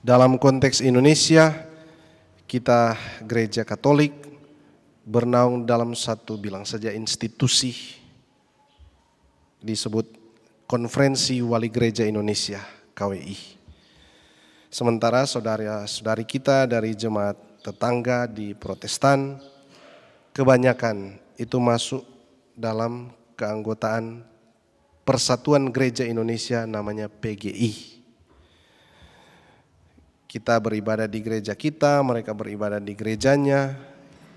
Dalam konteks Indonesia, kita gereja Katolik bernaung dalam satu bilang saja institusi disebut Konferensi Wali Gereja Indonesia KWI. Sementara saudara-saudari kita dari jemaat tetangga di Protestan kebanyakan itu masuk dalam keanggotaan Persatuan Gereja Indonesia namanya PGI. Kita beribadah di gereja kita, mereka beribadah di gerejanya.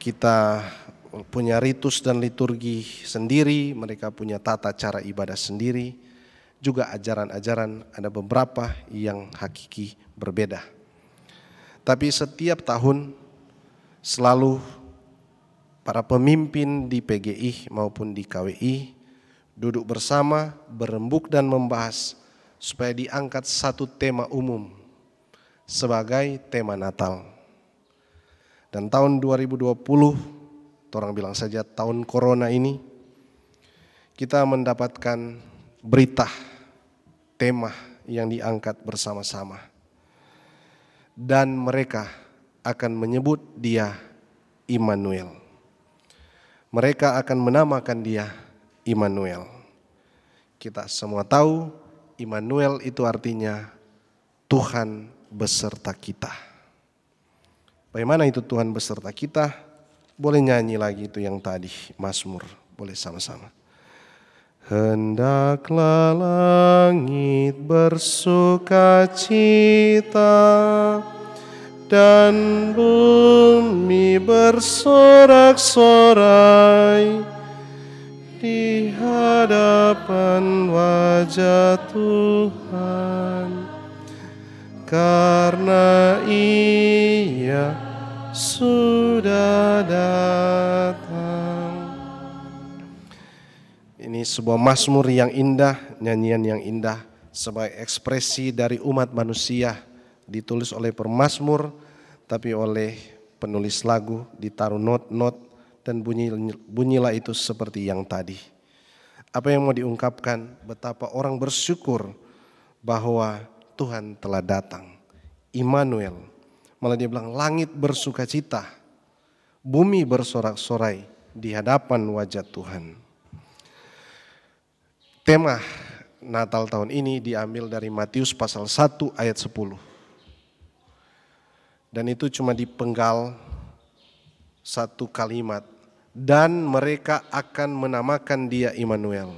Kita punya ritus dan liturgi sendiri, mereka punya tata cara ibadah sendiri. Juga ajaran-ajaran ada beberapa yang hakiki berbeda. Tapi setiap tahun selalu para pemimpin di PGI maupun di KWI duduk bersama, berembuk dan membahas supaya diangkat satu tema umum sebagai tema Natal. Dan tahun 2020, orang bilang saja tahun corona ini, kita mendapatkan berita tema yang diangkat bersama-sama. Dan mereka akan menyebut dia Immanuel. Mereka akan menamakan dia Immanuel. Kita semua tahu Immanuel itu artinya Tuhan beserta kita. Bagaimana itu Tuhan beserta kita? Boleh nyanyi lagi itu yang tadi, Mazmur. Boleh sama-sama. Hendaklah langit bersukacita dan bumi bersorak-sorai di hadapan wajah Tuhan, karena Ia sudah datang. Ini sebuah mazmur yang indah, nyanyian yang indah, sebagai ekspresi dari umat manusia, ditulis oleh pemazmur, tapi oleh penulis lagu, ditaruh not-not, dan bunyilah itu seperti yang tadi. Apa yang mau diungkapkan? Betapa orang bersyukur bahwa Tuhan telah datang, Immanuel. Malah dia bilang langit bersukacita, bumi bersorak-sorai di hadapan wajah Tuhan. Tema Natal tahun ini diambil dari Matius pasal 1 ayat 10. Dan itu cuma dipenggal satu kalimat. Dan mereka akan menamakan dia Immanuel.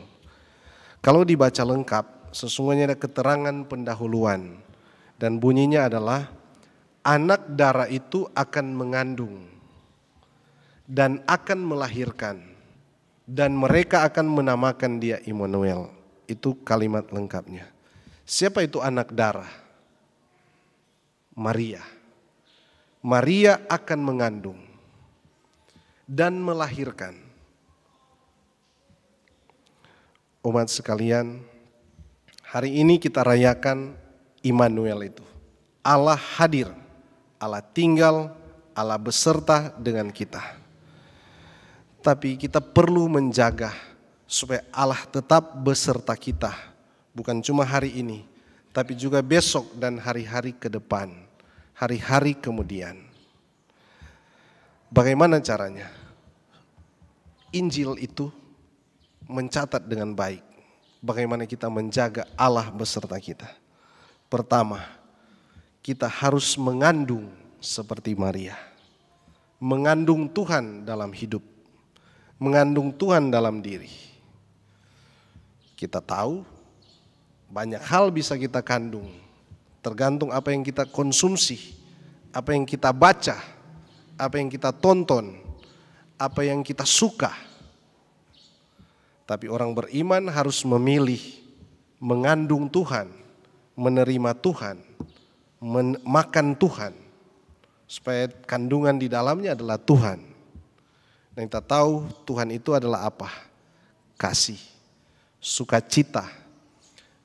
Kalau dibaca lengkap, sesungguhnya ada keterangan pendahuluan. Dan bunyinya adalah, anak darah itu akan mengandung dan akan melahirkan, dan mereka akan menamakan dia Immanuel. Itu kalimat lengkapnya. Siapa itu anak darah? Maria. Maria akan mengandung dan melahirkan. Umat sekalian, hari ini kita rayakan Immanuel itu. Allah hadir, Allah tinggal, Allah beserta dengan kita. Tapi kita perlu menjaga supaya Allah tetap beserta kita. Bukan cuma hari ini, tapi juga besok dan hari-hari ke depan, hari-hari kemudian. Bagaimana caranya? Injil itu mencatat dengan baik bagaimana kita menjaga Allah beserta kita. Pertama, kita harus mengandung seperti Maria. Mengandung Tuhan dalam hidup. Mengandung Tuhan dalam diri. Kita tahu banyak hal bisa kita kandung. Tergantung apa yang kita konsumsi, apa yang kita baca, apa yang kita tonton, apa yang kita suka. Tapi orang beriman harus memilih mengandung Tuhan, menerima Tuhan, makan Tuhan, supaya kandungan di dalamnya adalah Tuhan. Dan kita tahu Tuhan itu adalah apa? Kasih, sukacita,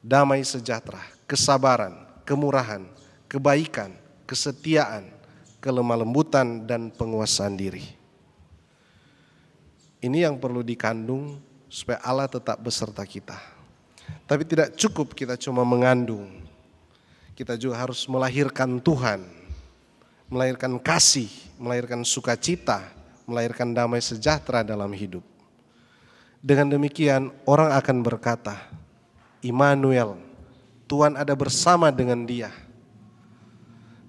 damai sejahtera, kesabaran, kemurahan, kebaikan, kesetiaan, kelemah lembutan, dan penguasaan diri. Ini yang perlu dikandung supaya Allah tetap beserta kita. Tapi tidak cukup kita cuma mengandung. kita juga harus melahirkan Tuhan, melahirkan kasih, melahirkan sukacita, melahirkan damai sejahtera dalam hidup. Dengan demikian orang akan berkata, Immanuel, Tuhan ada bersama dengan dia.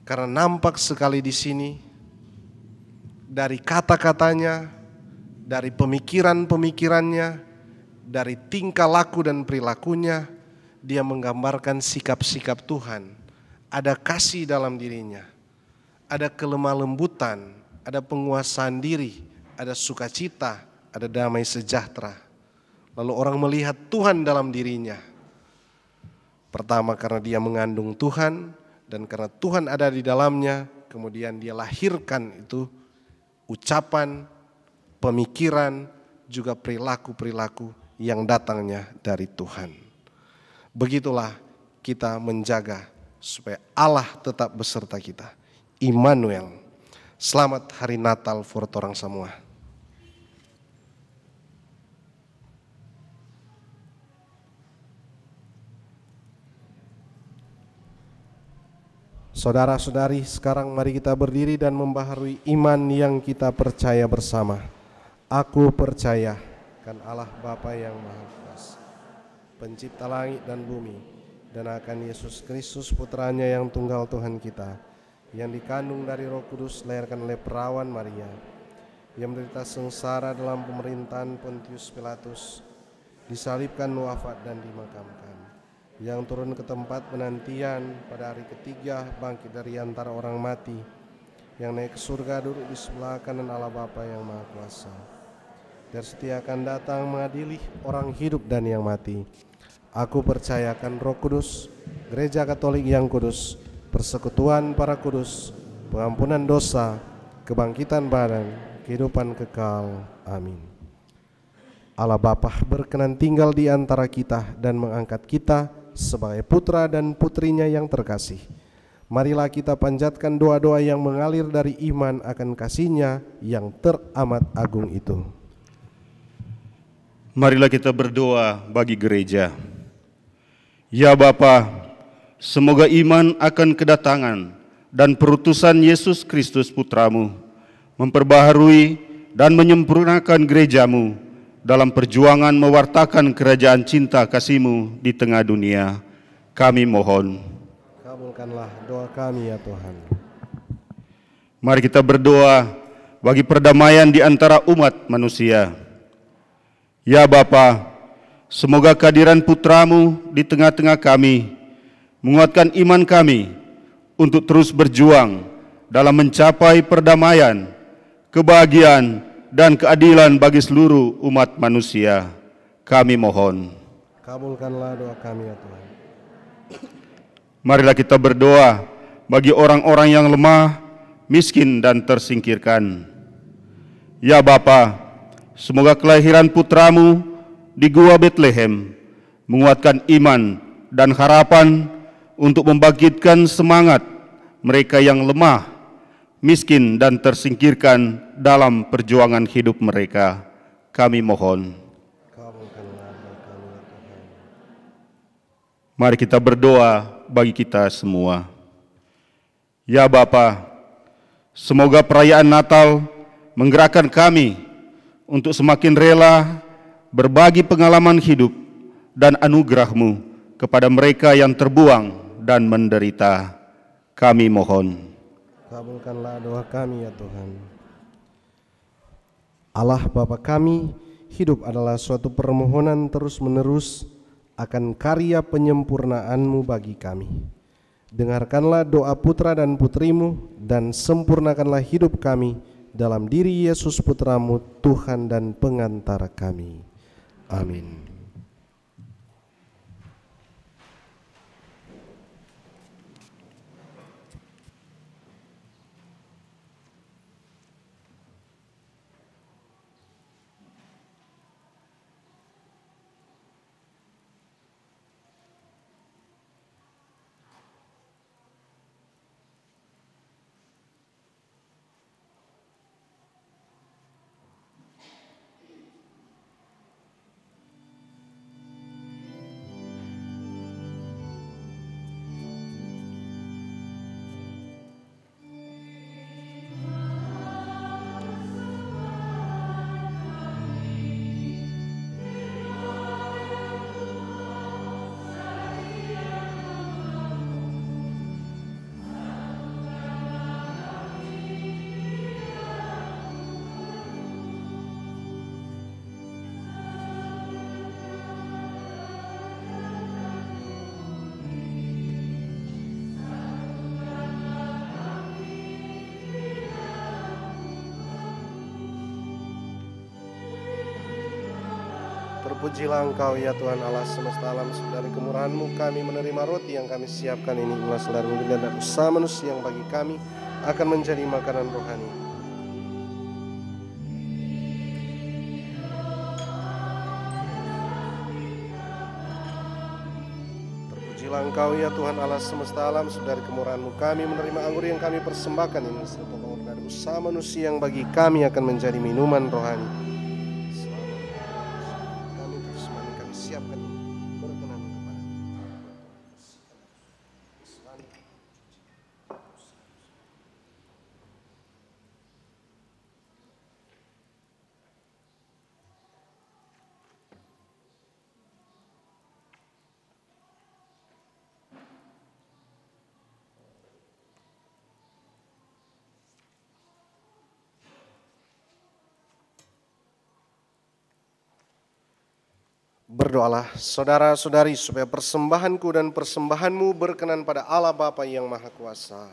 Karena nampak sekali di sini dari kata-katanya, dari pemikiran-pemikirannya, dari tingkah laku dan perilakunya, dia menggambarkan sikap-sikap Tuhan. Ada kasih dalam dirinya, ada kelemah lembutan, ada penguasaan diri, ada sukacita, ada damai sejahtera. Lalu orang melihat Tuhan dalam dirinya. Pertama karena dia mengandung Tuhan, dan karena Tuhan ada di dalamnya, kemudian dia lahirkan itu ucapan, pemikiran, juga perilaku-perilaku yang datangnya dari Tuhan. Begitulah kita menjaga supaya Allah tetap beserta kita. Immanuel. Selamat Hari Natal for orang semua. Saudara-saudari, sekarang mari kita berdiri dan membaharui iman yang kita percaya bersama. Aku percaya akan Allah Bapa yang Maha Kuasa, pencipta langit dan bumi, dan akan Yesus Kristus putranya yang tunggal Tuhan kita, yang dikandung dari Roh Kudus, dilahirkan oleh perawan Maria, yang menderita sengsara dalam pemerintahan Pontius Pilatus, disalibkan, wafat dan dimakamkan, yang turun ke tempat penantian, pada hari ketiga bangkit dari antara orang mati, yang naik ke surga duduk di sebelah kanan Allah Bapa yang Maha Kuasa, dan setia akan datang mengadili orang hidup dan yang mati. Aku percayakan Roh Kudus, Gereja Katolik yang kudus, persekutuan para kudus, pengampunan dosa, kebangkitan badan, kehidupan kekal. Amin. Allah Bapa berkenan tinggal di antara kita dan mengangkat kita sebagai putra dan putrinya yang terkasih. Marilah kita panjatkan doa-doa yang mengalir dari iman akan kasih-Nya yang teramat agung itu. Marilah kita berdoa bagi gereja. Ya Bapa, semoga iman akan kedatangan dan perutusan Yesus Kristus Putramu memperbaharui dan menyempurnakan gerejamu dalam perjuangan mewartakan kerajaan cinta kasih-Mu di tengah dunia. Kami mohon. Kabulkanlah doa kami ya Tuhan. Mari kita berdoa bagi perdamaian di antara umat manusia. Ya Bapa, semoga kehadiran Putramu di tengah-tengah kami menguatkan iman kami untuk terus berjuang dalam mencapai perdamaian, kebahagiaan, dan keadilan bagi seluruh umat manusia. Kami mohon. Kabulkanlah doa kami ya Tuhan. Marilah kita berdoa bagi orang-orang yang lemah, miskin, dan tersingkirkan. Ya Bapa, semoga kelahiran Putramu di Gua Betlehem menguatkan iman dan harapan untuk membangkitkan semangat mereka yang lemah, miskin, dan tersingkirkan dalam perjuangan hidup mereka. Kami mohon. Mari kita berdoa bagi kita semua. Ya Bapa, semoga perayaan Natal menggerakkan kami untuk semakin rela berbagi pengalaman hidup dan anugerah-Mu kepada mereka yang terbuang dan menderita. Kami mohon. Kabulkanlah doa kami ya Tuhan. Allah Bapa kami, hidup adalah suatu permohonan terus-menerus akan karya penyempurnaan-Mu bagi kami. Dengarkanlah doa putra dan putri-Mu dan sempurnakanlah hidup kami dalam diri Yesus Putra-Mu, Tuhan dan pengantara kami. Amin. Terpujilah Engkau ya Tuhan Allah semesta alam, dari kemurahan-Mu kami menerima roti yang kami siapkan ini, inilah saudara-mu dan usaha manusia yang bagi kami akan menjadi makanan rohani. Terpujilah Engkau ya Tuhan Allah semesta alam, dari kemurahan-Mu kami menerima anggur yang kami persembahkan ini, sebagai dari usaha manusia yang bagi kami akan menjadi minuman rohani. Berdoalah saudara-saudari supaya persembahanku dan persembahanmu berkenan pada Allah Bapa yang Maha Kuasa.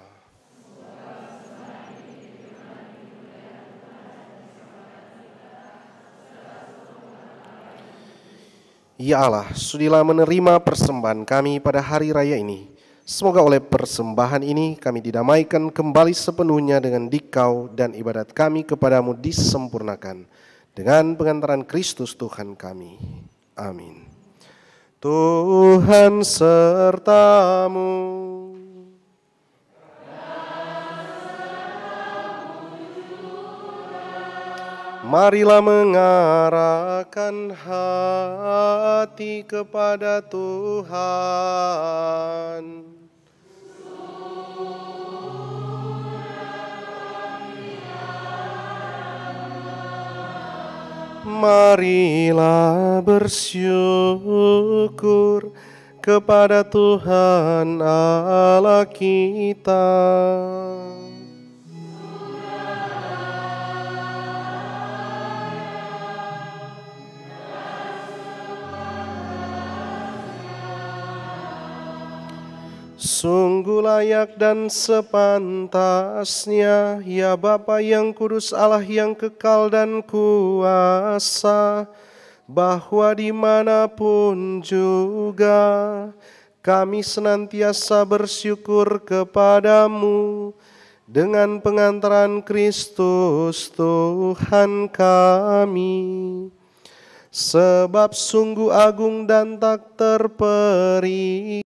Ya Allah, sudilah menerima persembahan kami pada hari raya ini. Semoga oleh persembahan ini kami didamaikan kembali sepenuhnya dengan Dikau dan ibadat kami kepadamu disempurnakan dengan pengantaran Kristus Tuhan kami. Amin. Tuhan sertamu. Marilah mengarahkan hati kepada Tuhan. Marilah bersyukur kepada Tuhan Allah kita. Sungguh layak dan sepantasnya, ya Bapa yang kudus, Allah yang kekal dan kuasa, bahwa dimanapun juga kami senantiasa bersyukur kepadamu dengan pengantaran Kristus Tuhan kami. Sebab sungguh agung dan tak terperi